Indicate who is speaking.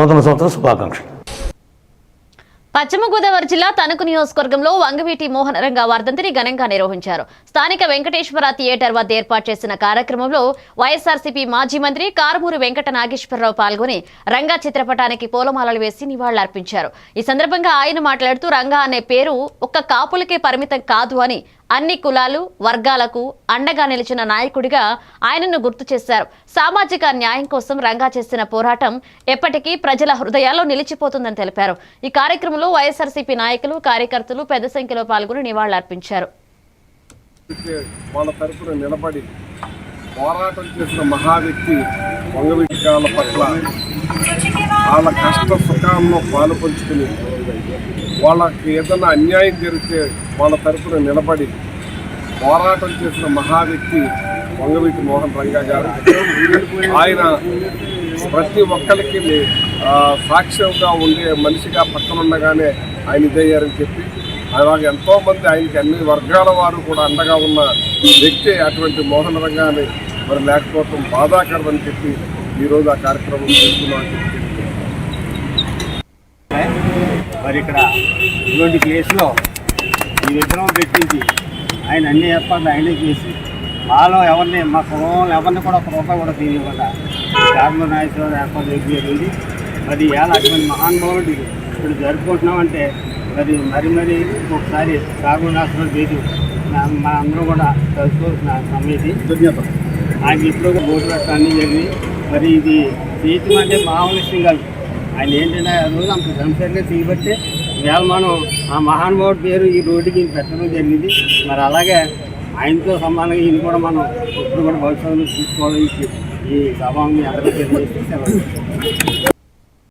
Speaker 1: నూతన సంవత్సర శుభాకాంక్షలు.
Speaker 2: పశ్చిమ గోదావరి జిల్లా తణుకు నియోజకవర్గంలో వంగవీటి మోహన రంగా వర్ధంతిని ఘనంగా నిర్వహించారు. స్థానిక వెంకటేశ్వర థియేటర్ వద్ద ఏర్పాటు చేసిన కార్యక్రమంలో వైఎస్ఆర్సీపీ మాజీ మంత్రి కారుమూరి వెంకట నాగేశ్వరరావు పాల్గొని రంగా చిత్రపటానికి పూలమాలలు వేసి నివాళులర్పించారు. ఈ సందర్భంగా ఆయన మాట్లాడుతూ రంగా అనే పేరు ఒక్క కాపులకే పరిమితం కాదు అని, అన్ని కులాలు వర్గాలకు అండగా నిలిచిన నాయకుడిగా ఆయనను గుర్తు చేశారు. సామాజిక న్యాయం కోసం రంగా చేసిన పోరాటం ఎప్పటికీ ప్రజల హృదయాల్లో నిలిచిపోతుందని తెలిపారు. ఈ కార్యక్రమంలో వైఎస్ఆర్సీపీ నాయకులు, కార్యకర్తలు పెద్ద సంఖ్యలో పాల్గొని నివాళులర్పించారు.
Speaker 3: వాళ్ళ తరపున నిలబడి పోరాటం చేసిన మహా వ్యక్తి వంగవీటి పట్ల వాళ్ళ కష్ట సుఖాల్లో పాలు పంచుకుని వాళ్ళకి ఏదైనా అన్యాయం జరిగితే వాళ్ళ తరపున నిలబడి పోరాటం చేసిన మహా వ్యక్తి వంగవీటి మోహన్ రంగా గారు. ఆయన ప్రతి ఒక్కరికి సాక్ష్యంగా ఉండే మనిషిగా పక్కనుండగానే ఆయన ఇదయ్యారని చెప్పి అలాగే ఎంతోమంది ఆయనకి అన్ని వర్గాల వారు కూడా అండగా ఉన్న వ్యక్తి అటువంటి మోహన్ రంగాన్ని మరి లేకపోవడం బాధాకరం అని చెప్పి ఈరోజు ఆ కార్యక్రమం చేస్తున్నామని చెప్పి
Speaker 4: మరి ఇక్కడ ఇటువంటి ప్లేస్లో ఈ విగ్రహం పెట్టించి ఆయన అన్ని ఏర్పాట్లు ఆయనే చేసి మాలో ఎవరిని మా కులంలో ఎవరిని కూడా ఒక రూపాయి కూడా తీయకుండా కారుమూరి నాగేశ్వరరావు ఏర్పాటు చేసేది. మరి ఇలా అటువంటి మహానుభావుడు ఇప్పుడు జరుపుకుంటున్నామంటే మరి ఒకసారి కారుమూరి నాగేశ్వరరావు చేసి మా అందరూ కూడా తెలుసుకోవాల్సిన సమయం. ఆయన ఇప్పుడు బోటు పెట్టడం అన్నీ జరిగి మరి ఇది చేయటం అంటే మామూలు విషయం కాదు. ఆయన ఏంటంటే ఆ రోజు అంత సంసర్గా తీయబట్టి ఇవాళ మనం ఆ మహానుభావుడి పేరు ఈ రోడ్డుకి పెట్టడం జరిగింది. మరి అలాగే ఆయనతో సమానంగా ఈయన కూడా మనం ఇప్పుడు కూడా భవిష్యత్తులో చూసుకోవాలి. ఈ సభని అందరికీ తెలియజేస్తే